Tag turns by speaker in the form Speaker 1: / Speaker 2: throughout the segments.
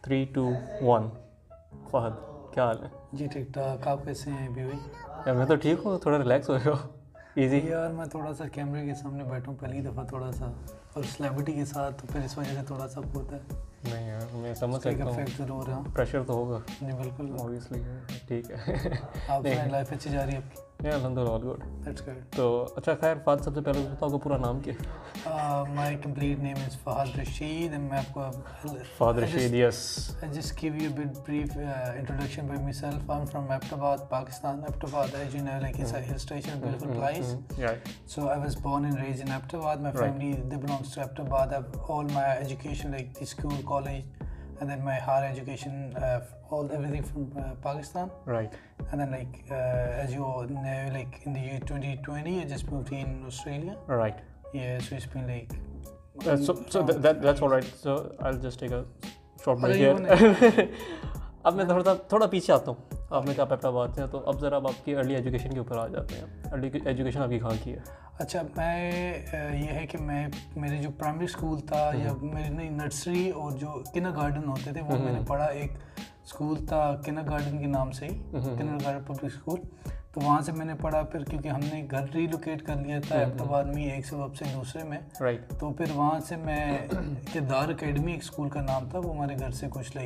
Speaker 1: 3, 2, 1। फहद, क्या हाल है?
Speaker 2: जी ठीक ठाक। आप कैसे हैं अभी भाई?
Speaker 1: यार मैं तो ठीक हूँ, थोड़ा रिलैक्स हो रहे हो? इजी।
Speaker 2: यार मैं थोड़ा सा कैमरे के सामने बैठा हूँ पहली दफ़ा, थोड़ा सा और सेलिब्रिटी के साथ, तो फिर इस वजह से थोड़ा सा होता है।
Speaker 1: नहीं यार, मैं समझ
Speaker 2: उसका एक
Speaker 1: सकता हूँ,
Speaker 2: इफेक्ट ज़रूर है।
Speaker 1: प्रेशर तो होगा
Speaker 2: जी बिल्कुल।
Speaker 1: ऑब्वियसली। ठीक है।
Speaker 2: आप सुनाएं, लाइफ अच्छी जा रही है आपकी?
Speaker 1: यार अल्हम्दुलिल्लाह, ऑल गुड।
Speaker 2: That's good.
Speaker 1: तो अच्छा खैर फहद, सबसे पहले बताओ आपका पूरा नाम क्या है?
Speaker 2: My complete name is Fahad Rashid and मैं आपको
Speaker 1: Fahad Rashid, yes.
Speaker 2: I just give you a bit brief introduction by myself. I'm from Abbottabad, Pakistan. Abbottabad, as you know, like it's a hill station, beautiful place.
Speaker 1: Right.
Speaker 2: So I was born and raised in Abbottabad. My
Speaker 1: Right.
Speaker 2: family they belongs to Abbottabad. I have all my education, like the school, college, and then my higher education, everything from Pakistan.
Speaker 1: Right.
Speaker 2: And then as you all know, like in the year 2020, I just moved in Australia.
Speaker 1: Right.
Speaker 2: Yeah, so it's been like.
Speaker 1: That's all right. So I'll just take a short break
Speaker 2: you
Speaker 1: here. अब मैं थोड़ा पीछे आता हूँ। आपने कहा अब्बोत्ताबाद से, तो अब ज़रा आप आपकी अर्ली एजुकेशन के ऊपर आ जाते हैं। अर्ली एजुकेशन आपकी कहाँ की है?
Speaker 2: अच्छा, मैं ये है कि मैं मेरे जो प्राइमरी स्कूल था या मेरी नर्सरी और जो किंडरगार्टन होते थे वो मैंने पढ़ा, एक स्कूल था किंडरगार्टन के नाम से ही, किंडरगार्टन पब्लिक स्कूल, तो वहाँ से मैंने पढ़ा। फिर क्योंकि हमने घर रीलोकेट कर लिया था अब्बोत्ताबाद में, एक सबब से दूसरे में,
Speaker 1: राइट।
Speaker 2: तो फिर वहाँ से मैं किरदार एकेडमी एक स्कूल का नाम था, वो हमारे घर से कुछ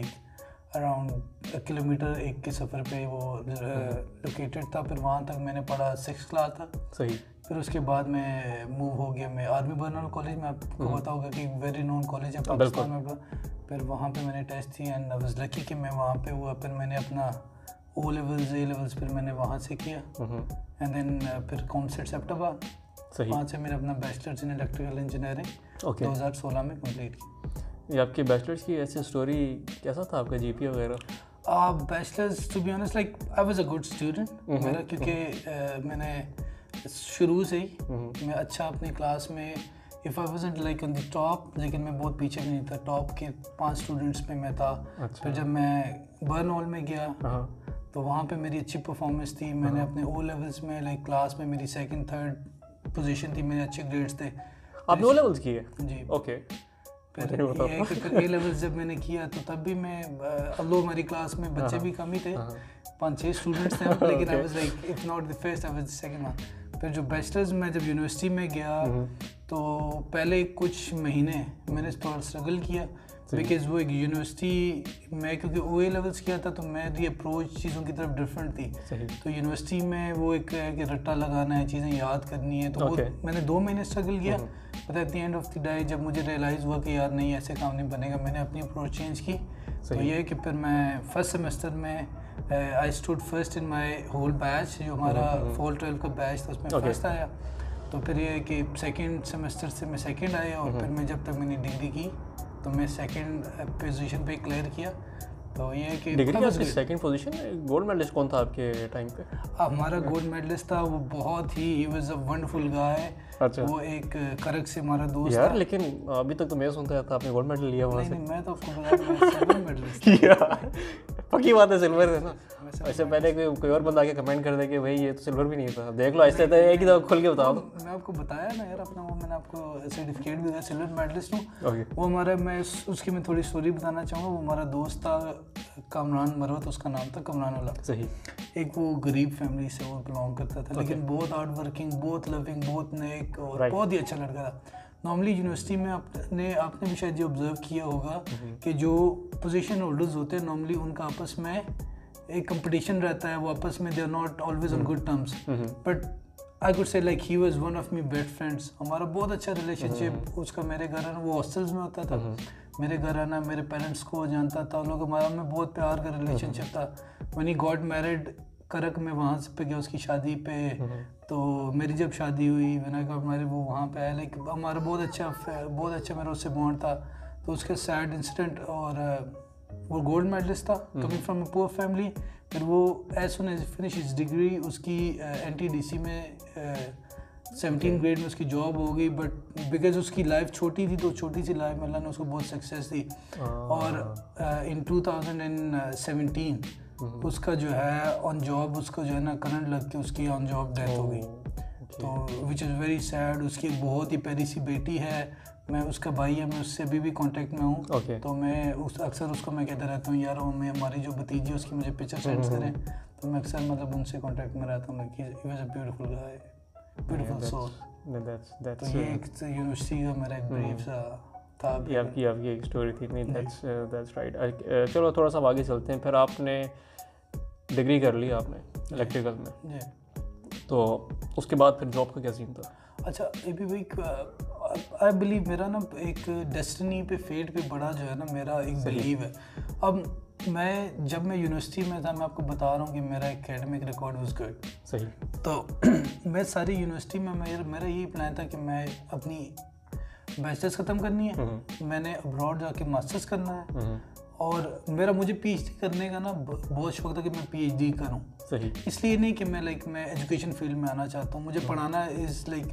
Speaker 2: अराउंड 1 किलोमीटर के सफ़र पे वो लोकेटेड था। फिर वहाँ तक मैंने पढ़ा 6th क्लास तक।
Speaker 1: सही।
Speaker 2: फिर उसके बाद मैं मूव हो गया, मैं आर्मी बर्नल कॉलेज में, आपको पता होगा कि वेरी नोन कॉलेज है पाकिस्तान में। फिर वहाँ पे मैंने टेस्ट थी एंड आई वाज लकी कि मैं वहाँ पे हुआ। फिर मैंने अपना O लेवल्स A लेवल्स फिर मैंने वहाँ से किया एंड देन फिर कॉमसेट अब्बोत्ताबाद, वहाँ से मैंने अपना बैचलर्स इन इलेक्ट्रिकल इंजीनियरिंग 2016 में कंप्लीट की।
Speaker 1: ये आपकी बैचलर्स की ऐसी स्टोरी, कैसा था आपका GPA वगैरह?
Speaker 2: Bachelors to be honest like I was a good student मेरा, क्योंकि मैंने शुरू से ही मैं अच्छा अपनी क्लास में, if I wasn't like on the top, लेकिन मैं बहुत पीछे नहीं था, टॉप के 5 स्टूडेंट्स में मैं था।
Speaker 1: अच्छा।
Speaker 2: फिर जब मैं बर्नॉल में गया तो वहाँ पे मेरी अच्छी परफॉर्मेंस थी। मैंने अपने O लेवल्स में लाइक क्लास में मेरी 2nd 3rd पोजीशन थी, मेरे अच्छे ग्रेड्स थे।
Speaker 1: आपने O लेवल्स किए?
Speaker 2: जी।
Speaker 1: ओके।
Speaker 2: फिर ये कि फिर A लेवल्स जब मैंने किया तो तब भी मैं, अल्लो हमारी क्लास में बच्चे भी कम ही थे, 5-6 स्टूडेंट्स थे, लेकिन I was like if not the first I was the second one. फिर जो बैचलर्स में जब यूनिवर्सिटी में गया तो पहले कुछ महीने मैंने थोड़ा स्ट्रगल किया, बिकॉज वो एक यूनिवर्सिटी में, क्योंकि OA लेवल्स किया था तो मेरी अप्रोच चीज़ों की तरफ डिफरेंट थी। तो यूनिवर्सिटी में वो एक है कि रट्टा लगाना है, चीज़ें याद करनी है, तो वो मैंने 2 महीने स्ट्रगल किया। But at the end of the day जब मुझे रियलाइज़ हुआ कि यार नहीं, ऐसे काम नहीं बनेगा, मैंने अपनी अप्रोच चेंज की। तो ये है कि फिर मैं फर्स्ट सेमेस्टर में I stood first in my whole batch, जो हमारा फॉल 12 का बैच था उसमें फर्स्ट आया। तो फिर ये है कि सेकेंड सेमेस्टर से मैं सेकेंड आया, और फिर मैं जब तक मैंने डिग्री की तो मैं 2nd पोजीशन पे क्लियर किया। तो ये है कि
Speaker 1: डिग्री आपकी 2nd पोजीशन। गोल्ड मेडलिस्ट कौन था आपके टाइम पे?
Speaker 2: हमारा गोल्ड मेडलिस्ट था, वो बहुत ही वाज अ वंडरफुल गाय।
Speaker 1: अच्छा।
Speaker 2: वो एक करक से हमारा दोस्त
Speaker 1: यार
Speaker 2: था।
Speaker 1: लेकिन अभी तक तो मैं सुनता था आपने गोल्ड मेडल लिया वहाँ से।
Speaker 2: नहीं, मैं तो आपको बता दूं मैं सिल्वर मेडलिस्ट।
Speaker 1: पक्की बात है, सिल्वर है ना। ऐसे पहले कोई और बंदा आके कमेंट कर दे कि भाई ये तो सिल्वर भी नहीं था, देख लो ऐसे तो एक ही दफा खोल के बताओ।
Speaker 2: मैं आपको बताया ना यार अपना, वो मैंने आपको सर्टिफिकेट भी दिया, सिल्वर मेडलिस्ट हूँ। वो हमारा, मैं उसकी मैं थोड़ी स्टोरी बताना चाहूँगा। वो हमारा दोस्त था कमरान मरवत, उसका नाम था, कमरान वाला।
Speaker 1: सही।
Speaker 2: एक वो गरीब फैमिली से वो बिलोंग करता था, लेकिन बहुत हार्ड वर्किंग, बहुत लविंग, बहुत नेक और बहुत ही अच्छा लड़का था। नॉर्मली यूनिवर्सिटी में आपने भी शायद ये ऑब्जर्व किया होगा कि जो पोजीशन होल्डर्स होते हैं नॉर्मली उनका आपस में एक कंपटीशन रहता है, वो आपस में they are not always on good terms, but I could say like he was one of my best friends. हमारा बहुत अच्छा रिलेशनशिप, उसका मेरे घर आना, वो हॉस्टल्स में होता था, मेरे घर आना, मेरे पेरेंट्स को जानता था, उन लोग हमारा में बहुत प्यार का रिलेशनशिप था। व्हेन ही गॉट मैरिड करक में वहाँ पे गया उसकी शादी पे, तो मेरी जब शादी हुई मैंने कहा हमारे वो वहाँ पे आया, लाइक हमारा बहुत अच्छा मेरा उससे बॉन्ड था। तो उसके सैड इंसिडेंट, और वो गोल्ड मेडलिस्ट था coming from a poor family. फिर वो as soon as finish his degree, उसकी NTDC में 17 ग्रेड में उसकी जॉब हो गई, बट बिकॉज उसकी लाइफ छोटी थी तो छोटी सी लाइफ में अल्लाह ने उसको बहुत सक्सेस दी। और इन 2017 उसका जो है ऑन जॉब, उसको जो है ना करंट लग के उसकी ऑन जॉब डेथ हो गई। तो विच इज़ वेरी सैड। उसकी एक बहुत ही प्यारी सी बेटी है, मैं उसका भाई है, मैं उससे अभी भी कांटेक्ट में हूँ।
Speaker 1: Okay.
Speaker 2: तो मैं अक्सर उसको मैं कहता रहता हूँ यार मैं हमारी जो भतीजी है उसकी मुझे पिक्चर सेंड करें। तो मैं अक्सर मतलब उनसे कांटेक्ट में रहता हूँ कि he was a beautiful guy, beautiful soul. तो ये एक यूनिवर्सिटी का मेरा एक ब्रीफ सा था।
Speaker 1: ये आपकी एक स्टोरी थी। नहीं, दैट्स राइट। चलो थोड़ा सा आगे चलते हैं। फिर आपने डिग्री कर ली आपने इलेक्ट्रिकल में
Speaker 2: जी।
Speaker 1: तो उसके बाद फिर जॉब का क्या सीन था?
Speaker 2: अच्छा अभी भाई आई बिलीव मेरा ना एक डेस्टिनी पे फेट पे बड़ा जो है ना मेरा एक बिलीव है। अब मैं जब मैं यूनिवर्सिटी में था, मैं आपको बता रहा हूँ कि मेरा एकेडमिक रिकॉर्ड वाज गुड।
Speaker 1: सही।
Speaker 2: तो मैं सारी यूनिवर्सिटी में मेरा यही प्लान था कि मैं अपनी बैचलर्स ख़त्म करनी है, मैंने अब्रॉड जाके मास्टर्स करना है, और मुझे पीएचडी करने का ना बहुत शौक था कि मैं पीएचडी करूं।
Speaker 1: सही। इसलिए
Speaker 2: नहीं कि मैं मैं एजुकेशन फील्ड में आना चाहता हूं, मुझे पढ़ाना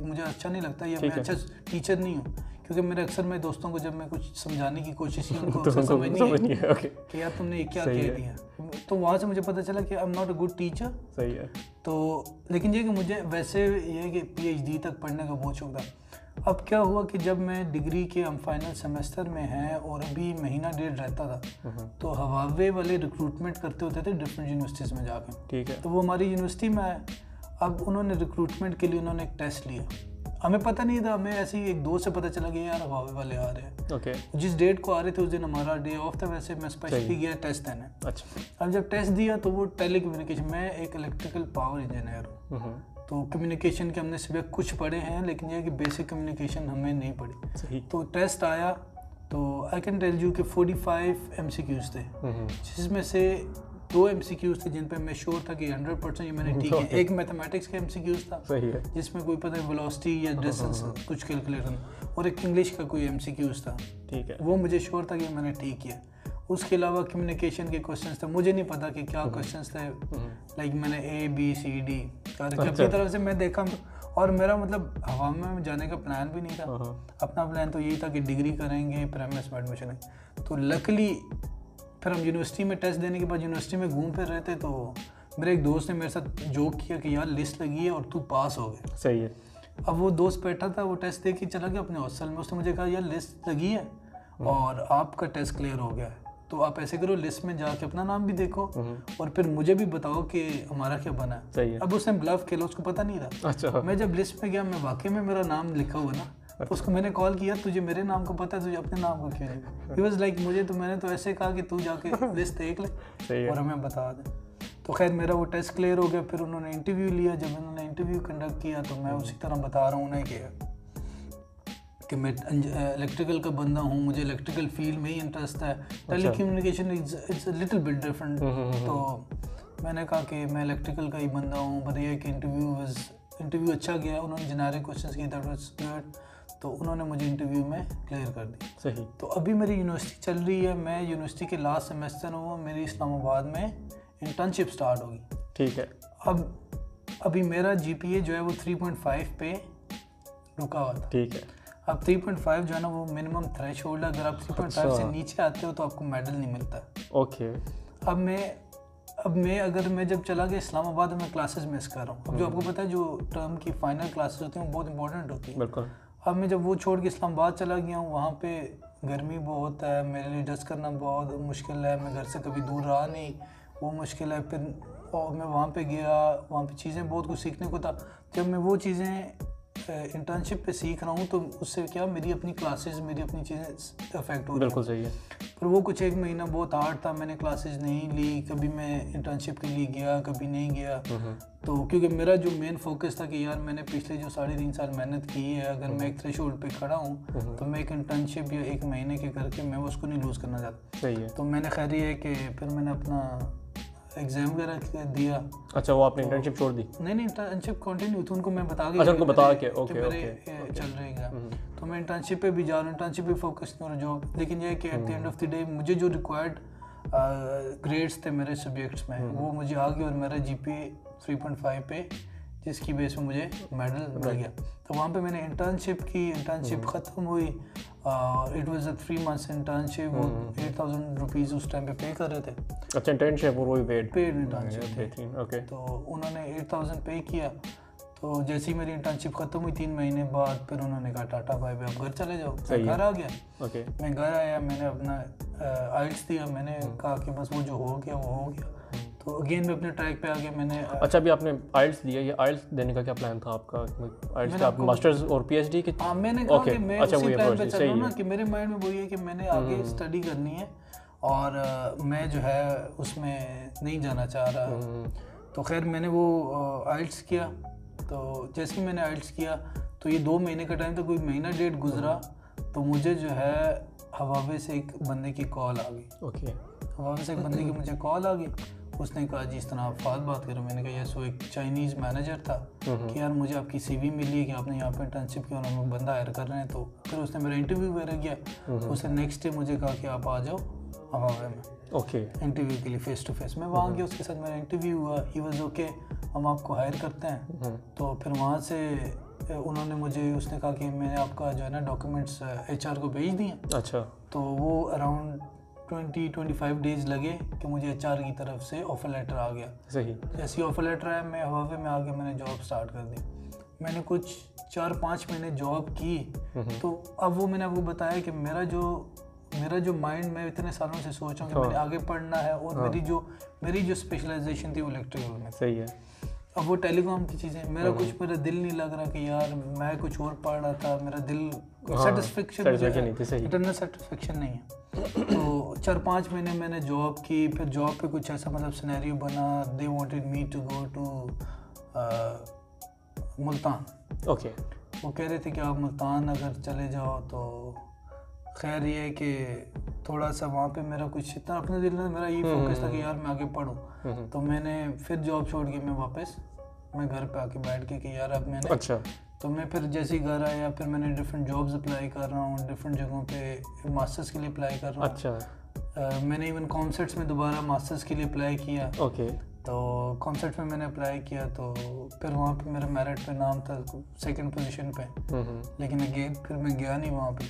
Speaker 2: मुझे अच्छा नहीं लगता, या मैं अच्छा टीचर नहीं हूं, क्योंकि मेरे अक्सर मेरे दोस्तों को जब मैं कुछ समझाने की कोशिश की उनको समझ नहीं है कि यार तुमने ये क्या कह दिया। तो वहाँ से मुझे पता चला कि I am not a good teacher.
Speaker 1: सही है।
Speaker 2: तो लेकिन ये कि मुझे वैसे ये कि पीएचडी तक पढ़ने का बहुत शौक था। अब क्या हुआ कि जब मैं डिग्री के हम फाइनल सेमेस्टर में हैं और अभी महीना डेढ़ रहता था, तो हवावे वाले रिक्रूटमेंट करते होते थे डिफरेंट यूनिवर्सिटीज़ में जाके।
Speaker 1: ठीक है।
Speaker 2: तो वो हमारी यूनिवर्सिटी में आए। अब उन्होंने रिक्रूटमेंट के लिए उन्होंने एक टेस्ट लिया, हमें पता नहीं था, हमें ऐसे ही एक दोस्त से पता चला कि यार हवावे वाले आ रहे हैं।
Speaker 1: ओके।
Speaker 2: जिस डेट को आ रहे थे उस दिन हमारा डे ऑफ था, वैसे मैं स्पेशली गया टेस्ट देने।
Speaker 1: अच्छा।
Speaker 2: अब जब टेस्ट दिया तो वो टेलीकम्युनिकेशन, मैं एक इलेक्ट्रिकल पावर इंजीनियर हूँ, तो कम्युनिकेशन के हमने सब्जेक्ट कुछ पढ़े हैं, लेकिन यह कि बेसिक कम्युनिकेशन हमें नहीं पढ़ी।
Speaker 1: सही।
Speaker 2: तो टेस्ट आया तो आई कैन टेल यू कि 45 MCQs थे, जिसमें से 2 MCQs थे जिन पे मैं श्योर था कि 100% ये मैंने ठीक है। एक मैथमेटिक्स का MCQs था, सही है, जिसमें कोई पता है वेलोसिटी या डिस्टेंस कुछ कैलकुलेटर, और एक इंग्लिश का कोई MCQs था। ठीक है। वो मुझे श्योर था कि मैंने ठीक किया। उसके अलावा कम्युनिकेशन के क्वेश्चंस थे, मुझे नहीं पता कि क्या क्वेश्चंस थे, लाइक मैंने ABCD अपनी तरफ से मैं देखा, और मेरा मतलब हवा में जाने का प्लान भी नहीं था। अपना प्लान तो यही था कि डिग्री करेंगे, फिर एमएस में एडमिशन है। तो लकीली फिर हम यूनिवर्सिटी में टेस्ट देने के बाद यूनिवर्सिटी में घूम फिर रहे थे, तो मेरे एक दोस्त ने मेरे साथ जोक किया कि यार लिस्ट लगी है और तू पास हो गया।
Speaker 1: सही है।
Speaker 2: अब वो दोस्त बैठा था, वो टेस्ट दे के चला गया अपने हॉस्टल में। उसने मुझे कहा यार लिस्ट लगी है और आपका टेस्ट क्लियर हो गया है, तो आप ऐसे करो लिस्ट में जाके अपना नाम भी देखो और फिर मुझे भी बताओ कि हमारा क्या बना है। सही है। अब उसने ब्लफ खेला, उसको पता नहीं था। अच्छा। मैं जब लिस्ट में गया, मैं वाकई में मेरा नाम लिखा हुआ ना, तो उसको मैंने कॉल किया, तुझे मेरे नाम को पता है, तुझे अपने नाम को क्यों नहीं? ही वाज लाइक मैंने तो ऐसे कहा कि तू जाके लिस्ट देख ले और हमें बता दे। तो खैर मेरा वो टेस्ट क्लियर हो गया। फिर उन्होंने इंटरव्यू लिया। जब उन्होंने इंटरव्यू कंडक्ट किया तो मैं उसी तरह बता रहा हूँ उन्हें कि मैं इलेक्ट्रिकल का बंदा हूँ, मुझे इलेक्ट्रिकल फील्ड में ही इंटरेस्ट है। Telecommunication it's a little bit different. तो मैंने कहा कि मैं इलेक्ट्रिकल का ही बंदा हूँ, बट ये कि इंटरव्यू अच्छा गया। उन्होंने जेनेरिक क्वेश्चंस किए, दैट वाज गुड। तो उन्होंने मुझे इंटरव्यू में क्लियर कर दी। सही। तो अभी मेरी यूनिवर्सिटी चल रही है, मैं यूनिवर्सिटी के लास्ट सेमेस्टर हूँ, मेरी इस्लामाबाद में इंटर्नशिप स्टार्ट होगी। ठीक है। अब अभी मेरा GPA जो है वो 3.5 पे रुका हुआ था। ठीक है। अब 3.5 जो है ना वो मिनिमम थ्रेशोल्ड है। अगर आप 3.5 से नीचे आते हो तो आपको मेडल नहीं मिलता। ओके। अब मैं जब चला गया इस्लामाबाद में क्लासेस मिस कर रहा हूँ। अब जो आपको पता है जो टर्म की फाइनल क्लासेस होती हैं वो बहुत इंपॉर्टेंट होती है। बिल्कुल। अब मैं जब वो छोड़ के इस्लामाबाद चला गया हूँ, वहाँ पे गर्मी बहुत है, मेरे लिए एडजस्ट करना बहुत मुश्किल है। मैं घर से कभी दूर रहा नहीं, वो मुश्किल है। फिर मैं वहाँ पे गया, वहाँ पे चीज़ें बहुत कुछ सीखने को था। जब मैं वो चीज़ें इंटर्नशिप पे सीख रहा हूँ तो उससे क्या मेरी अपनी क्लासेस, मेरी अपनी चीज़ें अफेक्ट हो रही हैं। बिल्कुल सही है। पर वो कुछ एक महीना बहुत हार्ड था, मैंने क्लासेस नहीं ली, कभी मैं इंटर्नशिप के लिए गया, कभी नहीं गया। तो क्योंकि मेरा जो मेन फोकस था कि यार मैंने पिछले जो 3.5 साल मेहनत की है, अगर मैं एक थ्रेशोल्ड पे खड़ा हूँ तो मैं एक इंटर्नशिप या एक महीने के करके मैं उसको नहीं लूज़ करना चाहता। सही है। तो मैंने खैर ये है कि फिर मैंने अपना एग्जाम वगैरह दिया। अच्छा, वो आपने इंटर्नशिप छोड़ दी? नहीं, इंटर्नशिप कंटिन्यू थी, उनको मैं बता के। अच्छा, उनको बता के ओके चल रहे एग्जाम। तो मैं इंटर्नशिप पे भी जा रहा हूँ, इंटर्नशिप पे फोकस नहीं हो रहा जॉब। लेकिन ये है कि at the end of the day मुझे जो रिक्वायर्ड ग्रेड्स थे मेरे सब्जेक्ट्स में वो मुझे आ गए और मेरा GPA 3.5 पे, जिसकी बेस में मुझे मेडल मिल गया। तो वहाँ पे मैंने इंटर्नशिप की, इंटर्नशिप ख़त्म हुई। It was a 3 months internship. वो 8,000 रुपीज़ उस टाइम पे पे कर रहे थे। अच्छा, इंटर्नशिप और वही पेड इंटर्नशिप। ओके। तो उन्होंने 8,000 पे किया। तो जैसे ही मेरी इंटर्नशिप ख़त्म हुई 3 महीने बाद फिर उन्होंने कहा टाटा बाय बाय, अब घर चले जाओ। मैं घर आ गया। मैं घर आया, मैंने अपना आइल्स दिया, मैंने कहा कि बस वो जो हो गया वो हो गया। तो अगेन मैं अपने ट्रैक पे आ गया। मैंने
Speaker 1: अच्छा, अभी आपने आइल्स दिया, ये आइल्स देने का क्या प्लान था आपका? आइल्स का मास्टर्स और पीएचडी के?
Speaker 2: मैंने कहा कि मैं उसी प्लान पे चल रहा हूँ ना, कि मेरे माइंड में वही है कि मैंने आगे स्टडी करनी है और मैं जो है उसमें नहीं जाना चाह रहा। तो खैर मैंने वो आइल्स किया। तो जैसे ही मैंने आइल्स किया तो ये 2 महीने का टाइम था, कोई महीना डेढ़ गुजरा तो मुझे जो है हवावे से एक बंदे की कॉल आ गई। हवावे से एक बंदे की मुझे कॉल आ गई। उसने कहा जी इस तरह आप बात करो। मैंने कहा यस। वो एक चाइनीज़ मैनेजर था कि यार मुझे आपकी सीवी मिली है कि आपने यहाँ पे इंटर्नशिप किया, उन्होंने बंदा हायर कर रहे हैं। तो फिर उसने मेरा इंटरव्यू वगैरह किया। उसने नेक्स्ट डे मुझे कहा कि आप आ जाओ हवावे में इंटरव्यू के लिए फेस टू फेस। मैं वहाँ गया, उसके साथ मेरा इंटरव्यू हुआ। ही वाज ओके, हम आपको हायर करते हैं। तो फिर वहाँ से उन्होंने मुझे, उसने कहा कि मैंने आपका जो है ना डॉक्यूमेंट्स HR को भेज दिए।
Speaker 1: अच्छा।
Speaker 2: तो वो अराउंड 20-25 डेज लगे कि मुझे HR की तरफ से ऑफर लेटर आ गया।
Speaker 1: सही।
Speaker 2: जैसे ही ऑफर लेटर आया मैं हवावे में आ गया, मैंने जॉब स्टार्ट कर दी। मैंने कुछ 4-5 महीने जॉब की। तो अब वो मैंने आपको बताया कि मेरा जो माइंड, मैं इतने सालों से सोच रहा हूँ कि मैंने आगे पढ़ना है और मेरी जो स्पेशलाइजेशन थी वो इलेक्ट्रिकल में।
Speaker 1: सही है।
Speaker 2: अब वो टेलीकॉम की चीज़ें, मेरा दिल नहीं लग रहा कि यार मैं कुछ और पढ़ रहा था, मेरा दिल सेटिस्फेक्शन इंटरनल सेटिस्फेक्शन नहीं है। तो 4-5 महीने मैंने जॉब की। फिर जॉब पे कुछ ऐसा मतलब सिनेरियो बना, they wanted me to go to Multan. वो कह रहे थे कि आप मुल्तान अगर चले जाओ तो खैर ये है कि थोड़ा सा वहाँ पे मेरा कुछ इतना अपने दिल में मेरा यही फोकस था कि यार मैं आगे पढूं। तो मैंने फिर जॉब छोड़ के मैं घर पे आके बैठ के कि यार अब मैंने
Speaker 1: अच्छा।
Speaker 2: तो मैं फिर जैसे ही घर आया फिर मैंने डिफरेंट जॉब्स अप्लाई कर रहा हूँ, डिफरेंट जगहों पे मास्टर्स के लिए अप्लाई कर रहा हूँ।
Speaker 1: अच्छा।
Speaker 2: मैंने इवन कॉन्सर्ट्स में दोबारा मास्टर्स के लिए अप्लाई किया। तो कॉन्सर्ट में मैंने अप्लाई किया तो फिर वहाँ पे मेरा मेरिट पे नाम था 2nd पोजीशन पे। लेकिन अगेन फिर मैं गया नहीं वहाँ पे।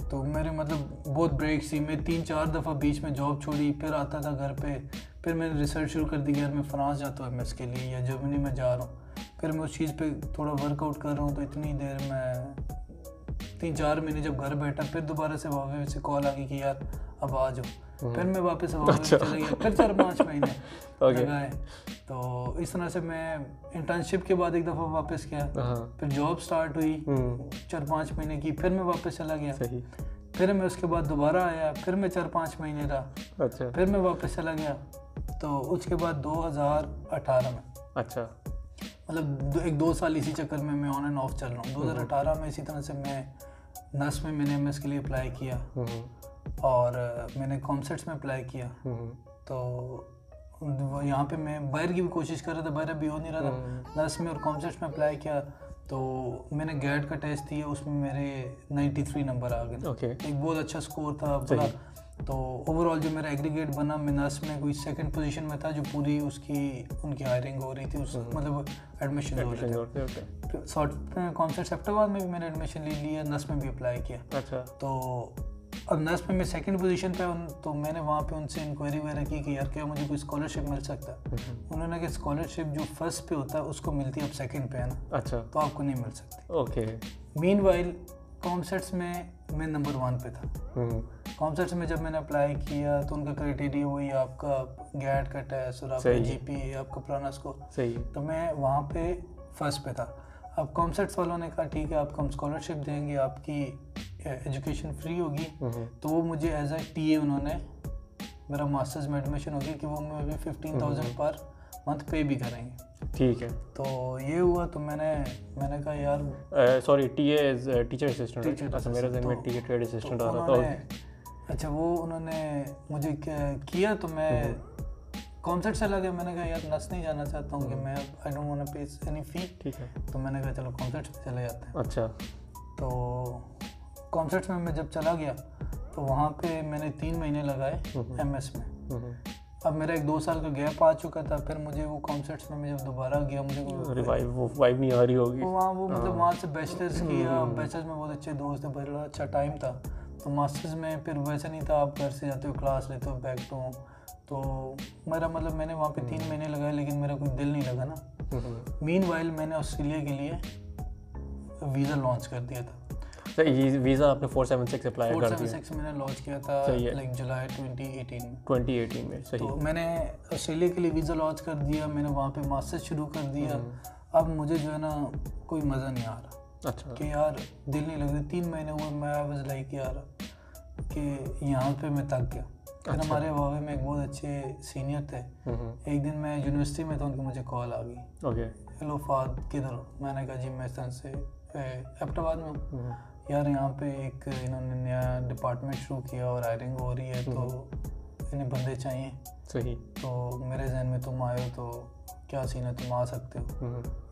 Speaker 2: तो मेरे मतलब बहुत ब्रेक्स थी। मैं 3-4 दफ़ा बीच में जॉब छोड़ी, फिर आता था घर पे। फिर मैंने रिसर्च शुरू कर दी, यार मैं फ्रांस जाता हूँ MS के लिए या जर्मनी में जा रहा हूँ। फिर मैं उस चीज़ पे थोड़ा वर्कआउट कर रहा हूँ। तो इतनी देर में 3-4 महीने जब घर बैठा, फिर दोबारा से वापस से कॉल आ गई कि यार अब आ जाओ। फिर मैं वापस चले गया। फिर 4-5 महीने लगाए। तो इस तरह से मैं इंटर्नशिप के बाद एक दफ़ा वापस गया। फिर जॉब स्टार्ट हुई 4-5 महीने की, फिर मैं वापस चला गया। फिर मैं उसके बाद दोबारा आया, फिर मैं 4-5 महीने रहा।
Speaker 1: अच्छा।
Speaker 2: फिर मैं वापस चला गया। तो उसके बाद 2018 में
Speaker 1: अच्छा
Speaker 2: मतलब 1-2 साल इसी चक्कर में मैं ऑन एंड ऑफ चल रहा हूँ। 2018 में इसी तरह से मैं नस में मैंने MS के लिए अप्लाई किया और मैंने कॉन्सर्ट्स में अप्लाई किया। तो यहाँ पे मैं बाहर की भी कोशिश कर रहा था, बाहर अभी हो नहीं रहा था। नस में और कॉन्सर्ट्स में अप्लाई किया तो मैंने गैट का टेस्ट दिया, उसमें मेरे 93 नंबर आ गए। एक बहुत अच्छा स्कोर था पूरा। तो ओवरऑल जो मेरा एग्रीगेट बना, मैं नस में कोई 2nd पोजीशन में था, जो पूरी उनकी हायरिंग हो रही थी, मतलब एडमिशन हो रहे थे। कॉन्सर्ट सेप्टेम्बर में भी मैंने एडमिशन ले लिया, नस में भी अप्लाई किया।
Speaker 1: अच्छा।
Speaker 2: तो अब नस में मैं 2nd पोजीशन पे तो मैंने वहाँ पे उनसे इंक्वायरी वगैरह की कि यार क्या मुझे कोई स्कॉलरशिप मिल सकता है। उन्होंने कहा स्कॉलरशिप जो फर्स्ट पे होता है उसको मिलती है, अब 2nd पे है ना।
Speaker 1: अच्छा।
Speaker 2: तो आपको नहीं मिल सकती।
Speaker 1: ओके।
Speaker 2: मीनवाइल कॉन्सर्ट्स में मैं नंबर 1 पे था। कॉन्सर्ट्स में जब मैंने अप्लाई किया तो उनका क्राइटेरिया वही आपका गैट का टेस्ट और आपका GPA, आपका पुराना स्कोर।
Speaker 1: सही।
Speaker 2: तो मैं वहाँ पे फर्स्ट पे था। अब कॉन्सर्ट्स वालों ने कहा ठीक है आपको हम स्कॉलरशिप देंगे, आपकी एजुकेशन फ्री होगी। तो वो मुझे एज ए TA उन्होंने मेरा मास्टर्स में एडमिशन हो गया कि वो मुझे 15,000 पर मंथ पे भी करेंगे। ठीक है। तो ये हुआ तो मैंने कहा यार
Speaker 1: sorry TA is teacher assistant. अच्छा, मेरे ज़हन में TA ट्रेड असिस्टेंट आ रहा था।
Speaker 2: अच्छा, वो उन्होंने मुझे किया तो मैं कॉन्सर्ट चला गया। मैंने कहा यार नस नहीं जाना चाहता हूँ कि मैं आई डोंट वांट टू पे एनी फी। ठीक है। तो मैंने कहा चलो कॉन्सर्ट पे चले जाते हैं। अच्छा। तो कॉन्सर्ट्स में मैं जब चला गया तो वहाँ पे मैंने 3 महीने लगाए MS में। अब मेरा 1-2 साल का गैप आ चुका था। फिर मुझे वो कॉन्सर्ट्स में मैं जब दोबारा गया मुझे
Speaker 1: वाइब नहीं आ रही होगी
Speaker 2: वो मतलब वहाँ से बैचलर्स किया। बैचलर्स में बहुत अच्छे दोस्त थे, बड़ा अच्छा टाइम था। तो मास्टर्स में फिर वैसा नहीं था, आप घर से जाते हो, क्लास लेते हो, बैक टू होम। तो मेरा मतलब मैंने वहाँ पे 3 महीने लगाए लेकिन मेरा कोई दिल नहीं लगा ना। मीनवाइल मैंने ऑस्ट्रेलिया के लिए वीज़ा लॉन्च कर दिया था।
Speaker 1: तो ये वीज़ा आपने 476 अप्लाई कर दिया?
Speaker 2: 476 मैंने लॉन्च किया था लाइक जुलाई 2018 में।
Speaker 1: सही।
Speaker 2: तो मैंने ऑस्ट्रेलिया के लिए वीज़ा लॉन्च कर दिया, मैंने वहाँ पे मास्टर्स शुरू कर दिया। अब मुझे जो है ना कोई मज़ा नहीं आ रहा।
Speaker 1: अच्छा। कि
Speaker 2: यार दिल नहीं लग रहा। 3 महीने हुए मैं वाज लाइक यार कि यहाँ पे मैं थक गया। फिर हमारे वावे में एक बहुत अच्छे सीनियर थे। एक दिन मैं यूनिवर्सिटी में था, उनकी मुझे कॉल आ गई।
Speaker 1: ओके।
Speaker 2: हेलो फाद, किधर हो? मैंने कहा जी मैं इस तरह से एबटाबाद में हूँ। यार यहाँ पे एक इन्होंने नया डिपार्टमेंट शुरू किया और हायरिंग हो रही है, तो इन्हें बंदे चाहिए।
Speaker 1: सही। तो
Speaker 2: मेरे जहन में तुम आए हो, तो क्या सीन है, तुम आ सकते हो?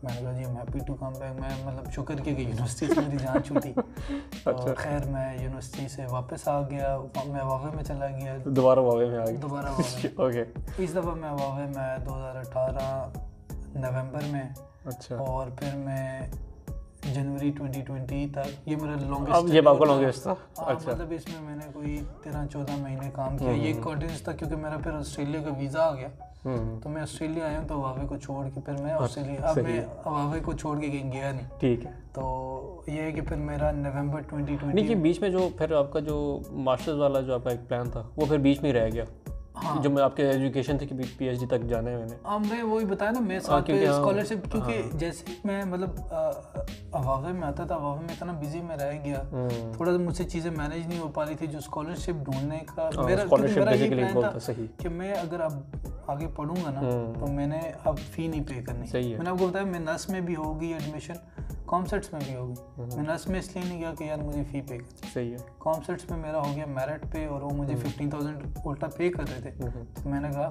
Speaker 2: मैंने कहा जी I'm happy to come back। मैं मतलब शुक्र किया कि यूनिवर्सिटी से मेरी जान छूटी। और खैर मैं यूनिवर्सिटी से वापस आ गया, मैं वावे में चला गया।
Speaker 1: दोबारा वावे में आ गया? दोबारा
Speaker 2: वावे। ओके। इस दफ़ा मैं वावे में 2018 नवंबर में। अच्छा। और फिर मैं जनवरी 2020 तक, ये मेरा लॉन्गेस्ट।
Speaker 1: अब ये आपका लॉन्गेस्ट था?
Speaker 2: अच्छा। मतलब इसमें मैंने कोई 13-14 महीने काम किया। ये कंटिन्यूस था क्योंकि मेरा फिर ऑस्ट्रेलिया का वीज़ा आ गया। तो मैं ऑस्ट्रेलिया आया हूँ, तो वावे को छोड़ के फिर मैं ऑस्ट्रेलिया, अब मैं वावे को छोड़ के कहीं गया नहीं। ठीक है। तो ये है कि फिर मेरा नवंबर 2020।
Speaker 1: नहीं कि बीच में जो फिर आपका जो मास्टर्स वाला जो आपका एक प्लान था वो फिर बीच में रह गया? हाँ। जो मैं आपके एजुकेशन थी कि PhD तक जाना है मैंने।
Speaker 2: हाँ, मैं वही बताया ना, मेरे साथ पे स्कॉलरशिप, क्योंकि जैसे मैं मतलब अवावे में आता था, अवावे में इतना बिजी में रह गया, थोड़ा सा मुझसे चीज़ें मैनेज नहीं हो पा रही थी। जो स्कॉलरशिप ढूंढने का मेरा ये प्लान था कि मैं अगर अब आगे पढ़ूंगा ना, तो मैंने अब फ़ी नहीं पे करनी। मैंने आपको बताया, मैं नस में भी होगी एडमिशन, कॉमसेट्स में भी होगी। मैं नस में इसलिए नहीं गया कि यार मुझे फ़ी पे करनी। सही है। कॉमसेट्स में मेरा हो गया मेरिट पे, और वो मुझे 15,000 उल्टा पे कर रहे थे। तो मैंने कहा,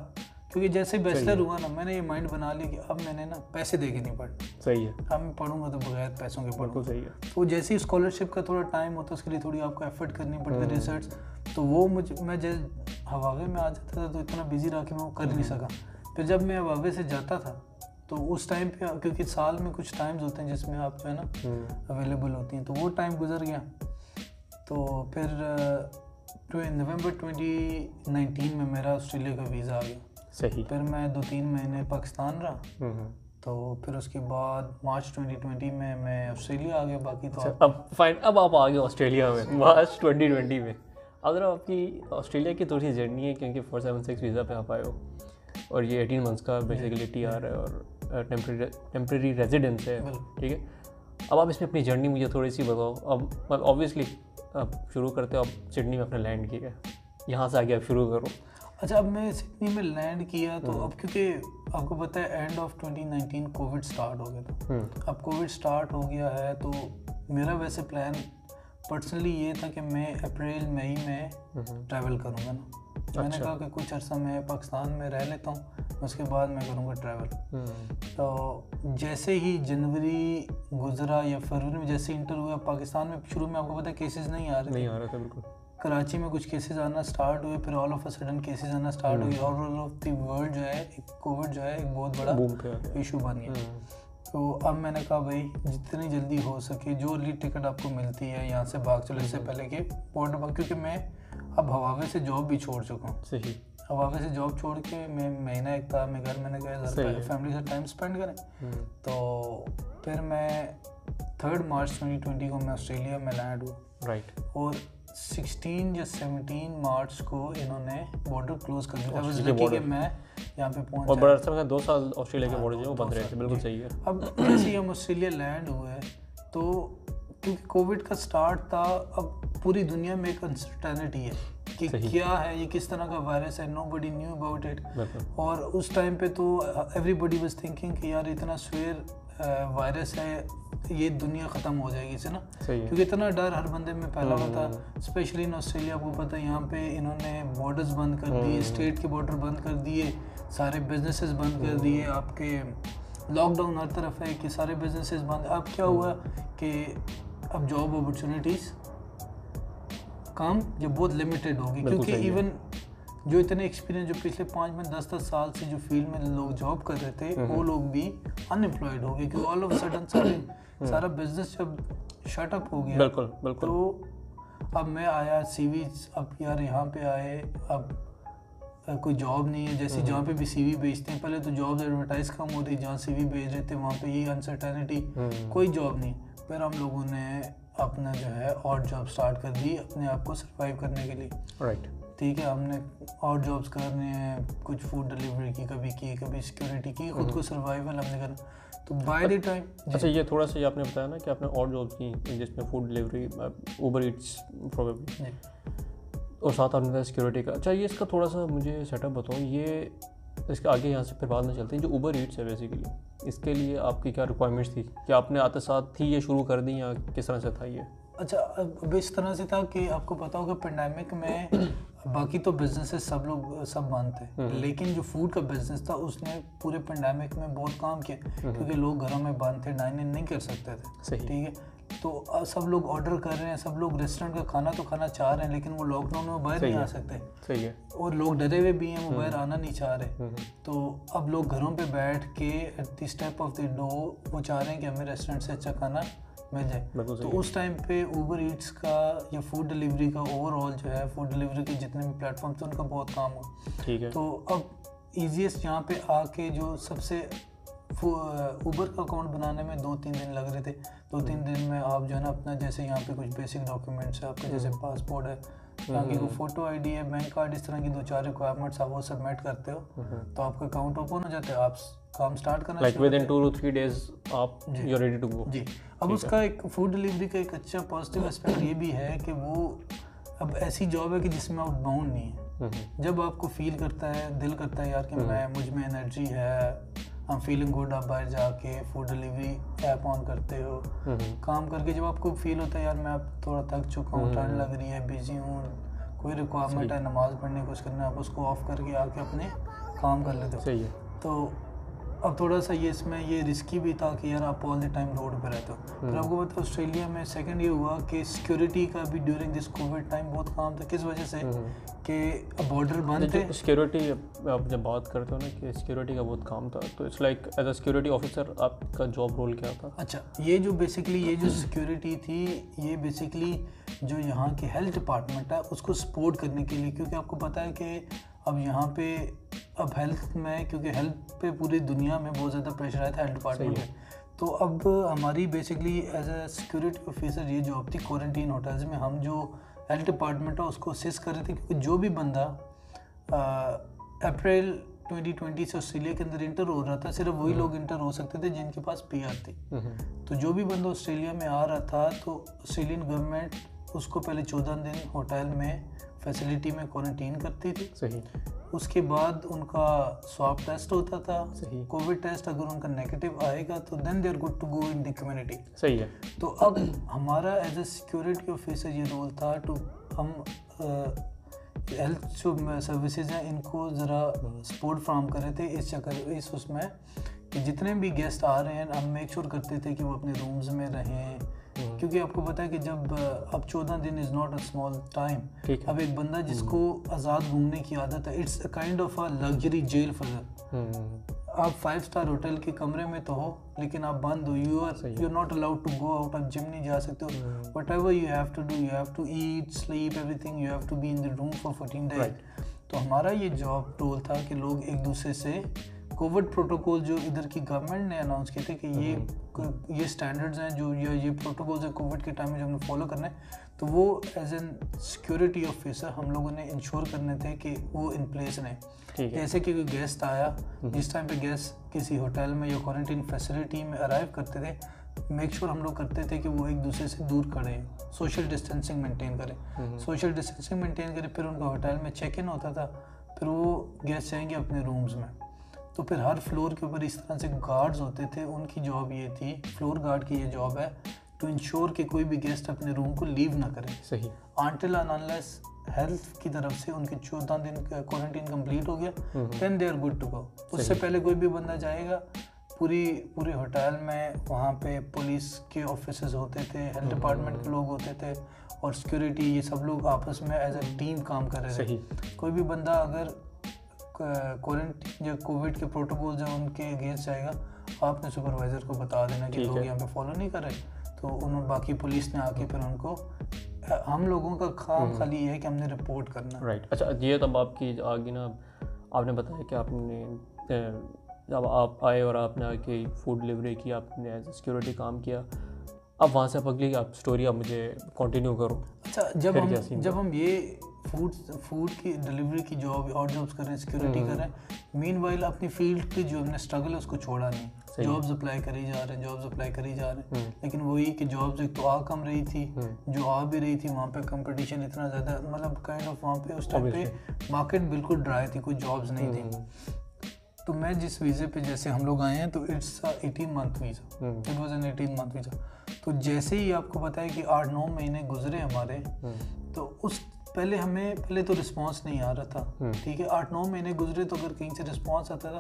Speaker 2: क्योंकि जैसे बैचलर हुआ ना, मैंने ये माइंड बना लिया कि अब मैंने ना पैसे दे के नहीं पढ़ना। सही है। अब मैं पढ़ूंगा तो बगैर पैसों के पढ़ूँ। सही है। तो जैसे ही स्कॉलरशिप का थोड़ा टाइम होता है, उसके लिए थोड़ी आपको एफर्ट करनी पड़ती है, रिसर्च। तो वो मैं जैसे हवावे में आ जाता था तो इतना बिजी रहा कि मैं वो कर नहीं सका। फिर जब मैं हवावे से जाता था तो उस टाइम पे, क्योंकि साल में कुछ टाइम्स होते हैं जिसमें आप जो है ना अवेलेबल होती हैं, तो वो टाइम गुजर गया। तो फिर नवंबर 2019 में मेरा ऑस्ट्रेलिया का वीज़ा आ गया। सही। फिर मैं 2-3 महीने पाकिस्तान रहा। तो फिर उसके बाद मार्च 2020 में मैं ऑस्ट्रेलिया आ गया। बाकी तो
Speaker 1: अब आप आ गए ऑस्ट्रेलिया में मार्च 2020 में। अगर आपकी ऑस्ट्रेलिया की थोड़ी सी जर्नी है, क्योंकि 476 वीज़ा पे आप आए हो और ये 18 मंथ्स का बेसिकली TR है और टेम्प्रेरी रेजिडेंस है, ठीक है। अब आप इसमें अपनी जर्नी मुझे थोड़ी सी बताओ। अब ऑब्वियसली आप शुरू करते हो, आप सिडनी में अपने लैंड किया, यहाँ से आगे आप शुरू करो।
Speaker 2: अच्छा, अब मैं सिडनी में लैंड किया तो अब क्योंकि आपको पता है एंड ऑफ 2019 कोविड स्टार्ट हो गया था। अब कोविड स्टार्ट हो गया है तो मेरा वैसे प्लान पर्सनली ये था कि मैं अप्रैल मई में ट्रैवल करूँगा ना। अच्छा। मैंने कहा कि कुछ अर्सा मैं पाकिस्तान में रह लेता हूँ, उसके बाद मैं करूँगा ट्रैवल। तो जैसे ही जनवरी गुजरा या फरवरी में जैसे इंटर हुआ पाकिस्तान में, शुरू में आपको पता है केसेस नहीं आ रहे थे बिल्कुल। कराची में कुछ केसेस आना स्टार्ट हुए, फिर all of a sudden cases आना स्टार्ट हुए, ऑल ऑफ द वर्ल्ड जो है कोविड जो है एक बहुत बड़ा इशू बन गया। तो अब मैंने कहा भाई जितनी जल्दी हो सके जो अर्ली टिकट आपको मिलती है यहाँ से भाग चलो, इससे पहले कि बॉर्डर पर, क्योंकि मैं अब हवावे से जॉब भी छोड़ चुका हूँ। सही। हवावे से जॉब छोड़ के मैं महीना एक था मैं घर, मैंने कहा फैमिली से टाइम स्पेंड करें। तो फिर मैं 3 मार्च 2020 को मैं ऑस्ट्रेलिया में लैंड हुआ। राइट। और 16 या 17 मार्च को इन्होंने बॉर्डर क्लोज कर दिया। कि मैं यहाँ पे पहुँचा।
Speaker 1: और बड़ा अर्सा में 2 साल ऑस्ट्रेलिया के बॉर्डर जो बंद रहे थे। बिल्कुल सही है।
Speaker 2: अब जैसे ही हम ऑस्ट्रेलिया लैंड हुए तो क्योंकि कोविड का स्टार्ट था, अब पूरी दुनिया में एक अनसर्टेनिटी है कि क्या है ये, किस तरह का वायरस है, नोबडी न्यू अबाउट इट। और उस टाइम पे तो एवरीबडी वाज थिंकिंग कि यार इतना स्वेयर वायरस है, ये दुनिया ख़त्म हो जाएगी इससे ना, क्योंकि इतना डर हर बंदे में फैला हुआ था। स्पेशली इन ऑस्ट्रेलिया, आपको पता है यहाँ पे इन्होंने बॉर्डर्स बंद कर दिए, स्टेट के बॉर्डर बंद कर दिए, सारे बिजनेसेस बंद कर दिए, आपके लॉकडाउन हर तरफ है कि सारे बिजनेसेस बंद। अब क्या हुआ कि अब जॉब अपॉर्चुनिटीज़ कम या बहुत लिमिटेड होगी, क्योंकि इवन जो इतने एक्सपीरियंस जो पिछले 5-10 साल से जो फील्ड में लोग जॉब कर रहे थे वो लोग भी अनएम्प्लॉयड हो गए, क्योंकि ऑल ऑफ सडन सारा बिजनेस जब शट अप हो गया। बिल्कुल। तो अब मैं आया सीवी, अब यार यहाँ पे आए, अब कोई जॉब नहीं है, जैसे जहाँ पे भी सीवी भेजते हैं, पहले तो जॉब एडवर्टाइज कम हो रही, जहाँ सीवी भेज रहे थे वहाँ पे ये अनसर्टेनिटी, कोई जॉब नहीं। फिर हम लोगों ने अपना जो है और जॉब स्टार्ट कर दी अपने आप को सर्वाइव करने के लिए।
Speaker 1: राइट,
Speaker 2: ठीक है, हमने और जॉब्स करने हैं, कुछ फूड डिलीवरी की कभी सिक्योरिटी की, खुद को सर्वाइवल हमने करना। तो बाय द टाइम,
Speaker 1: अच्छा ये थोड़ा सा ये आपने बताया ना कि आपने और जॉब्स की जिसमें फूड डिलीवरी, उबर ईट्स प्रोबेबली, और साथ आपने बताया सिक्योरिटी का। अच्छा ये इसका थोड़ा सा मुझे सेटअप बताओ, ये इसके आगे यहाँ से फिर बाद में चलते हैं। जो उबर ईट्स है बेसिकली, इसके लिए आपकी क्या रिक्वायरमेंट्स थी, क्या आपने आते साथ ही ये शुरू कर दी या किस तरह से था ये?
Speaker 2: अच्छा, अब इस तरह से था कि आपको पता होगा पेंडेमिक में बाकी तो बिजनेसेस सब बंद थे, लेकिन जो फूड का बिजनेस था उसने पूरे पेंडेमिक में बहुत काम किया, क्योंकि लोग घरों में बंद थे, डाइन इन नहीं कर सकते थे। ठीक है, तो सब लोग ऑर्डर कर रहे हैं, सब लोग रेस्टोरेंट का खाना तो खाना चाह रहे हैं, लेकिन वो लॉकडाउन में बाहर नहीं आ सकते।
Speaker 1: सही है,
Speaker 2: और लोग डरे हुए भी हैं, वो बाहर आना नहीं चाह रहे। तो अब लोग घरों पे बैठ के at the step of the door वो चाह रहे हैं कि हमें रेस्टोरेंट से अच्छा खाना मिल जाए। तो उस टाइम पे उबर ईट्स का या फूड डिलीवरी का ओवरऑल जो है, फूड डिलीवरी के जितने भी प्लेटफॉर्म थे उनका बहुत काम हुआ।
Speaker 1: ठीक है,
Speaker 2: तो अब ईजीएस्ट यहाँ पे आके जो सबसे उबर का अकाउंट बनाने में 2-3 दिन लग रहे थे। 2-3 दिन में आप जो है ना अपना, जैसे यहाँ पे कुछ बेसिक डॉक्यूमेंट्स है आपके, जैसे पासपोर्ट है, बाकी को फोटो आईडी है, बैंक कार्ड, इस तरह की 2-4 रिक्वायरमेंट्स आप वो सबमिट करते हो तो आपका अकाउंट ओपन हो जाता है, आप काम स्टार्ट करना
Speaker 1: like within 2 to 3 days आप you are ready to go.
Speaker 2: जी, अब उसका एक फूड डिलीवरी का एक अच्छा पॉजिटिव एस्पेक्ट ये भी है कि वो अब ऐसी जॉब है कि जिसमें आप बाउंड नहीं है। जब आपको फील करता है, दिल करता है यार कि मुझ में एनर्जी है, I'm feeling good, आप बाहर जाके फूड डिलीवरी ऐप ऑन करते हो, काम करके जब आपको फील होता है यार मैं अब थोड़ा थक चुका हूँ, ठंड लग रही है, बिजी हूँ, कोई रिक्वायरमेंट है नमाज पढ़ने कुछ करना है, आप उसको ऑफ करके आके अपने काम कर लेते हो।
Speaker 1: सही है।
Speaker 2: तो अब थोड़ा सा ये इसमें ये रिस्की भी था कि यार आप ऑल द टाइम रोड पे रहते हो। फिर आपको पता है ऑस्ट्रेलिया में सेकंड ये हुआ कि सिक्योरिटी का भी ड्यूरिंग दिस कोविड टाइम बहुत काम था। किस वजह से कि बॉर्डर बंद थे।
Speaker 1: सिक्योरिटी आप जब बात करते हो ना कि सिक्योरिटी का बहुत काम था, तो it's like as a security officer आपका जॉब रोल क्या था?
Speaker 2: अच्छा, ये जो बेसिकली ये जो सिक्योरिटी थी, ये बेसिकली जो यहाँ की हेल्थ डिपार्टमेंट है उसको सपोर्ट करने के लिए, क्योंकि आपको पता है कि अब यहाँ पे अब हेल्थ में, क्योंकि हेल्थ पे पूरी दुनिया में बहुत ज़्यादा प्रेशर आया था हेल्थ डिपार्टमेंट में, तो अब हमारी basically as a security officer ये जॉब थी क्वारंटीन होटल्स में। हम जो हेल्थ डिपार्टमेंट है उसको असिस्ट कर रहे थे, क्योंकि जो भी बंदा अप्रैल 2020 से ऑस्ट्रेलिया के अंदर इंटर हो रहा था, सिर्फ वही लोग इंटर हो सकते थे जिनके पास PR थी। तो जो भी बंदा ऑस्ट्रेलिया में आ रहा था तो ऑस्ट्रेलियन गवर्नमेंट उसको पहले 14 दिन होटल में फैसिलिटी में क्वारंटीन करती थी।
Speaker 1: सही।
Speaker 2: उसके बाद उनका स्वाब टेस्ट होता था, कोविड टेस्ट, अगर उनका नेगेटिव आएगा तो then they are good to go in the community.
Speaker 1: सही है।
Speaker 2: तो अब हमारा एज ए सिक्योरिटी ऑफिसर ये रोल था टू हम हेल्थ जो सर्विसेज हैं इनको ज़रा सपोर्ट फ्राहम कर रहे थे इस चक्कर इस उसमें कि जितने भी गेस्ट आ रहे हैं हम मेक श्योर करते थे कि वो अपने रूम्स में रहें, क्योंकि आपको पता है कि जब अब 14 दिन is not a small time. अब एक बंदा जिसको आज़ाद घूमने की आदत है, it's a kind of a luxury jail for them. आप 5 स्टार होटल के कमरे में तो हो लेकिन आप बंद हो, you are not allowed to go out, आप जिम नहीं जा सकते हो, whatever you have to do, you have to eat sleep everything, you have to be in the room for 14 days. तो हमारा ये जॉब रोल था कि लोग एक दूसरे से कोविड प्रोटोकॉल जो इधर की गवर्नमेंट ने अनाउंस किए थे कि ये स्टैंडर्ड्स हैं जो ये प्रोटोकॉल्स हैं कोविड के टाइम में जो हमने फॉलो करना है, तो वो एज एन सिक्योरिटी ऑफिसर हम लोगों ने इंश्योर करने थे कि वो इन प्लेस रहें। जैसे कि कोई गेस्ट आया, जिस टाइम पे गेस्ट किसी होटल में या क्वारंटीन फैसिलिटी में अराइव करते थे, मेक श्योर हम लोग करते थे कि वो एक दूसरे से दूर खड़े हैं, सोशल डिस्टेंसिंग मेंटेन करें। सोशल डिस्टेंसिंग मेंटेन करें, फिर उनका होटल में चेक इन होता था, फिर वो गेस्ट जाएंगे अपने रूम्स में। तो फिर हर फ्लोर के ऊपर इस तरह से गार्ड्स होते थे, उनकी जॉब ये थी, फ्लोर गार्ड की ये जॉब है टू इंश्योर कि कोई भी गेस्ट अपने रूम को लीव ना करे।
Speaker 1: सही।
Speaker 2: अनटिल एंड अनलेस हेल्थ की तरफ से उनके 14 दिन का क्वारंटीन कंप्लीट हो गया, then they are good to go. उससे पहले कोई भी बंदा जाएगा, पूरे होटल में वहाँ पे पुलिस के ऑफिसर्स होते थे, हेल्थ डिपार्टमेंट के लोग होते थे और सिक्योरिटी, ये सब लोग आपस में एज अ टीम काम कर रहे थे। कोई भी बंदा अगर क्वारंटीन जो कोविड के प्रोटोकॉल जो उनके अगेंस्ट जाएगा, आपने सुपरवाइज़र को बता देना कि लोग यहाँ पे फॉलो नहीं कर रहे, तो उन्होंने बाकी पुलिस ने आके फिर उनको, हम लोगों का काम खाली ये है कि हमने रिपोर्ट करना।
Speaker 1: राइट। अच्छा, ये तब आपकी आगे ना आपने बताया कि आपने जब आप आए और आपने आके फूड डिलीवरी की, आपने एज सिक्योरिटी काम किया, अब वहाँ से आप अगली आप स्टोरी आप मुझे कंटिन्यू करो।
Speaker 2: अच्छा, जब हम ये फूड की डिलीवरी की जॉब और जॉब्स कर रहे हैं, सिक्योरिटी कर रहे हैं, मीनवाइल अपनी फील्ड की जो हमने स्ट्रगल है उसको छोड़ा नहीं, जॉब्स अप्लाई करी जा रहे हैं, लेकिन वही कि जॉब्स एक तो आ कम रही थी, जो आ भी रही थी वहाँ पे कंपटीशन इतना ज़्यादा, मतलब काइंड ऑफ वहाँ पे उस टाइम पे मार्केट बिल्कुल ड्राई थी, कोई जॉब्स नहीं थी। तो मैं जिस वीज़े पे जैसे हम लोग आए हैं तो it's 18 month visa, it was an 18 month visa. तो जैसे ही आपको पता है कि 8-9 महीने गुजरे हमारे, तो उस पहले तो रिस्पांस नहीं आ रहा था, ठीक है। 8-9 महीने गुजरे तो अगर कहीं से रिस्पांस आता था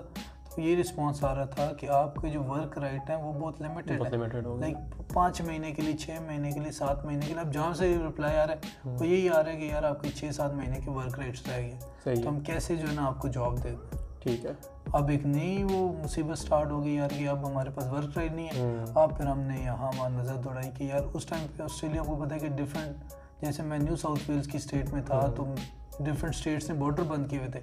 Speaker 2: तो ये रिस्पांस आ रहा था कि आपके जो वर्क राइट है वो बहुत लिमिटेड है, लाइक 5 महीने के लिए, 6 महीने के लिए, 7 महीने के लिए। अब जहाँ से रिप्लाई आ रहा है वो यही आ रहा है कि यार आपके 6-7 महीने के वर्क राइट्स रह गए, तो हम कैसे जो है ना आपको जॉब दे दें।
Speaker 1: ठीक है,
Speaker 2: अब एक नई वो मुसीबत स्टार्ट हो गई यार कि अब हमारे पास वर्क राइट नहीं है। अब फिर हमने यहाँ वहाँ नज़र दौड़ाई कि यार उस टाइम पे ऑस्ट्रेलिया को पता है कि डिफरेंट, जैसे मैं न्यू साउथ वेल्स की स्टेट में था तो डिफरेंट स्टेट्स ने बॉर्डर बंद किए हुए थे।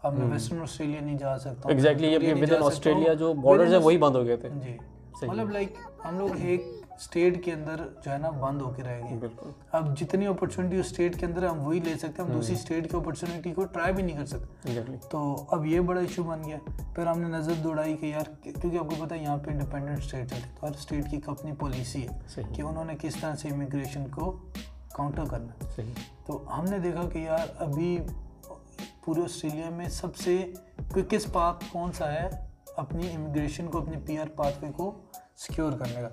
Speaker 2: अब मैं वेस्टर्न ऑस्ट्रेलिया नहीं जा सकता,
Speaker 1: एग्जैक्टली ये विद इन ऑस्ट्रेलिया जो बॉर्डर्स है वही बंद हो गए थे
Speaker 2: जी, मतलब लाइक हम लोग एक स्टेट के अंदर जो है ना बंद होके रह गए। अब जितनी अपॉर्चुनिटी उस स्टेट के अंदर हम वही ले सकते हैं, हम दूसरी स्टेट की अपॉर्चुनिटी को ट्राई भी नहीं कर सकते। तो अब ये बड़ा इशू बन गया। फिर हमने नज़र दौड़ाई कि यार, क्योंकि आपको पता है यहाँ पे इंडिपेंडेंट स्टेट है तो हर स्टेट की अपनी पॉलिसी है कि उन्होंने किस तरह से इमिग्रेशन को काउंटर करना है। तो हमने देखा कि यार अभी पूरे ऑस्ट्रेलिया में सबसे क्विकेस्ट पाथ कौन सा है अपनी इमिग्रेशन को, अपनी PR पाथवे को सिक्योर करने का।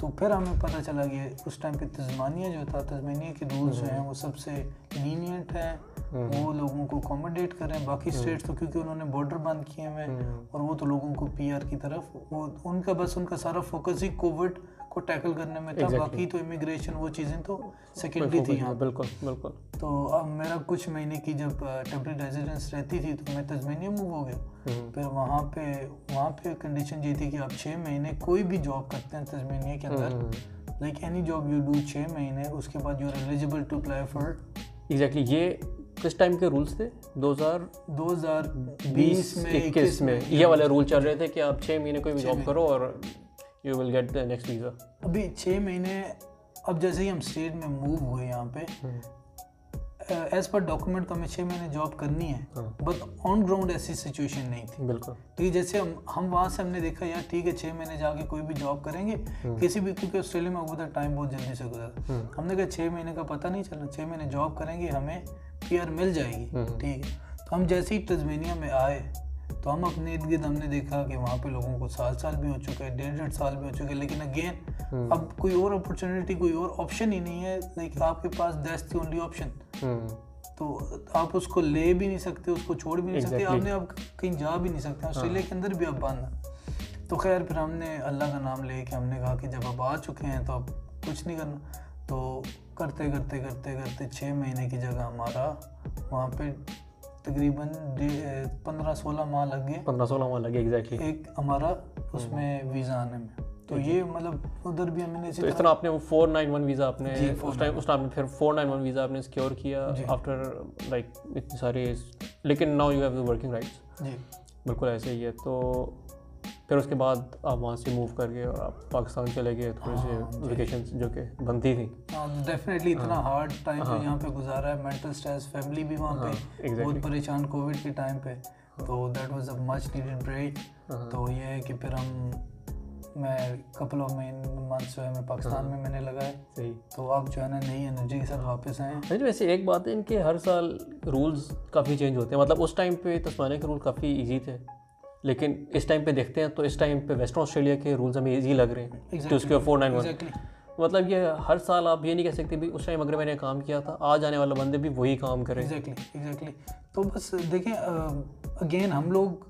Speaker 2: तो फिर हमें पता चला कि उस टाइम पे तस्मानिया जो था, तस्मानिया के रूल्स जो हैं वो सबसे लीनियंट है, वो लोगों को अकोमोडेट कर रहे हैं। बाकी स्टेट्स तो क्योंकि उन्होंने बॉर्डर बंद किए हुए हैं और वो तो लोगों को PR की तरफ, वो उनका सारा फोकस ही कोविड को टैकल करने में था। बाकी तो इमिग्रेशन वो चीज़ें तो सेकेंडरी थी यहाँ।
Speaker 1: बिल्कुल।
Speaker 2: तो अब मेरा कुछ महीने की जब टेम्परेरी रेजिडेंस रहती थी तो मैं तस्मानिया मूव हो गया। फिर वहाँ पे कंडीशन ये थी कि आप 6 महीने कोई भी जॉब करते हैं तस्मानिया के अंदर, like any job you do 6 महीने, उसके बाद you are eligible to apply for.
Speaker 1: Exactly, ये किस टाइम के रूल्स थे? 2020-21 में ये वाले रूल चल रहे थे कि आप 6 महीने कोई भी जॉब करो और you will get the next visa.
Speaker 2: अभी 6 महीने, अब जैसे ही हम स्टेट में मूव हुए यहाँ पे, एज पर डॉक्यूमेंट तो हमें 6 महीने जॉब करनी है, बट ऑन ग्राउंड ऐसी सिचुएशन नहीं थी।
Speaker 1: बिल्कुल,
Speaker 2: ठीक, जैसे हम वहाँ से हमने देखा यार ठीक है 6 महीने जाके कोई भी जॉब करेंगे किसी भी, क्योंकि ऑस्ट्रेलिया में वो टाइम बहुत जल्दी से गुजरा। हमने कहा 6 महीने का पता नहीं चलना, 6 महीने जॉब करेंगे हमें PR मिल जाएगी। ठीक है, तो हम जैसे ही तस्मानिया में आए तो हम अपने इर्द गिर्द हमने देखा कि वहाँ पे लोगों को साल भी हो चुका है, 1.5 साल भी हो चुके हैं, लेकिन अगेन अब कोई और अपॉर्चुनिटी, कोई और ऑप्शन ही नहीं है। लाइक आपके पास दैट्स द ओनली ऑप्शन, तो आप उसको ले भी नहीं सकते, उसको छोड़ भी नहीं सकते, आपने अब कहीं जा भी नहीं सकते, ऑस्ट्रेलिया के अंदर भी आप बंद। तो खैर फिर हमने अल्लाह का नाम ले के हमने कहा कि जब अब आ चुके हैं तो अब कुछ नहीं करना। तो करते 6 महीने की जगह हमारा वहाँ पे तकरीबन 15-16 माह लग गए
Speaker 1: एग्जैक्टली
Speaker 2: एक हमारा उसमें वीज़ा आने में। तो ये मतलब उधर भी हमने
Speaker 1: तो इस तरह आपने वो 491 वीज़ा आपने उस टाइम फिर 491 वीज़ा आपने सिक्योर किया आफ्टर लाइक इतने सारे, लेकिन now you have the working rights.
Speaker 2: जी
Speaker 1: बिल्कुल ऐसे ही है। तो फिर उसके बाद आप वहाँ से मूव कर गए और आप पाकिस्तान चले गए, थोड़े से वेकेशन जो कि बनती थी।
Speaker 2: डेफिनेटली इतना हार्ड टाइम तो यहाँ पे गुजारा है, मेंटल स्ट्रेस, फैमिली भी वहाँ पे बहुत परेशान कोविड के टाइम पे, तो that was a much needed break. तो ये है कि फिर मैं कपल ऑफ मंथ्स जो है मैं पाकिस्तान में मैंने लगाए।
Speaker 1: सही।
Speaker 2: तो अब जो है ना नई एनर्जी के साथ वापस आए हैं।
Speaker 1: वैसे एक बात है, इनके हर साल रूल्स काफ़ी चेंज होते हैं। मतलब उस टाइम पे तस्मानिया के रूल काफ़ी ईजी थे, लेकिन इस टाइम पे देखते हैं तो इस टाइम पे वेस्टर्न ऑस्ट्रेलिया के रूल्स हमें ईजी लग रहे हैं। तो उसके 491 मतलब ये हर साल आप ये नहीं कह सकते भी उस टाइम अगर मैंने काम किया था, आज आने वाले बंदे भी वही काम करें।
Speaker 2: एग्जैक्टली। तो बस देखें अगेन हम लोग,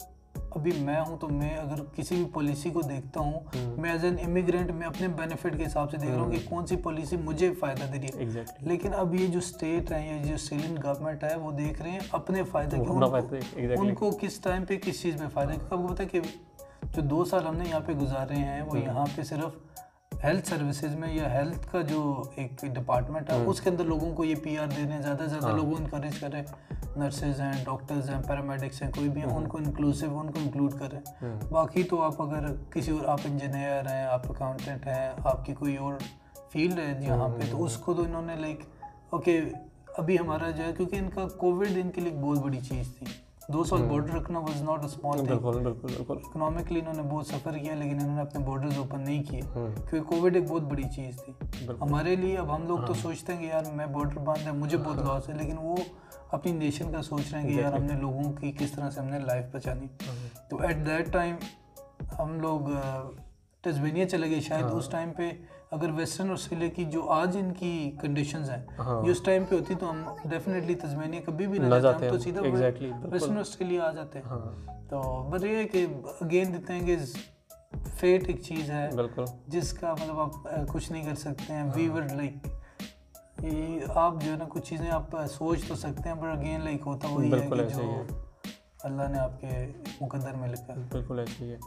Speaker 2: अभी मैं हूँ तो मैं अगर किसी भी पॉलिसी को देखता हूँ, मैं एज एन इमिग्रेंट मैं अपने बेनिफिट के हिसाब से देख रहा हूँ कि कौन सी पॉलिसी मुझे फ़ायदा दे रही है। लेकिन अब ये जो स्टेट है या जो ऑस्ट्रेलियन गवर्नमेंट है वो देख रहे हैं अपने फ़ायदे के, उनको किस टाइम पे किस चीज़ में फ़ायदा है। आपको पता है कि जो 2 साल हमने यहाँ पे गुजारे हैं वो यहाँ पे सिर्फ हेल्थ सर्विसेज में या हेल्थ का जो एक डिपार्टमेंट है उसके अंदर लोगों को ये पीआर देने ज़्यादा से ज़्यादा लोगों को इनकरेज करें। नर्सेज हैं, डॉक्टर्स हैं, पैरामेडिक्स हैं, कोई भी हैं, उनको इंक्लूड करें। बाकी तो आप अगर किसी और, आप इंजीनियर हैं, आप अकाउंटेंट हैं, आपकी कोई और फील्ड है यहाँ पे, तो उसको तो इन्होंने लाइक ओके अभी हमारा जो है, क्योंकि इनका कोविड इनके लिए बहुत बड़ी चीज़ थी। 2 साल बॉर्डर रखना was not a small thing.
Speaker 1: बिल्कुल।
Speaker 2: इकोनॉमिकली इन्होंने बहुत सफ़र किया, लेकिन इन्होंने अपने बॉर्डर्स ओपन नहीं किए क्योंकि कोविड एक बहुत बड़ी चीज़ थी हमारे लिए। अब हम लोग तो सोचते हैं कि यार मैं बॉर्डर बंद है, मुझे बहुत लॉस है, लेकिन वो अपनी नेशन का सोच रहे हैं कि यार हमने लोगों की किस तरह से हमने लाइफ बचानी। तो एट दैट टाइम हम लोग तस्मानिया चले गए। शायद उस टाइम पे अगर वेस्टर्न ऑस्ट्रेलिया की जो आज इनकी कंडीशंस हैं ये उस टाइम पे होती तो हम डेफिनेटली तस्मानिया कभी भी ना जाते, हम तो सीधा वेस्टर्न ऑस्ट्रेलिया आ जाते हैं। तो बस ये है कि अगेन देते हैं कि फेट एक चीज़ है जिसका मतलब आप कुछ नहीं कर सकते हैं। वी वर लाइक आप जो है ना कुछ चीज़ें आप सोच तो सकते हैं, पर अगेन लाइक होता वही है कि जो अल्लाह ने आपके मुकद्दर में लिखा है।
Speaker 1: बिल्कुल ऐसे ही है।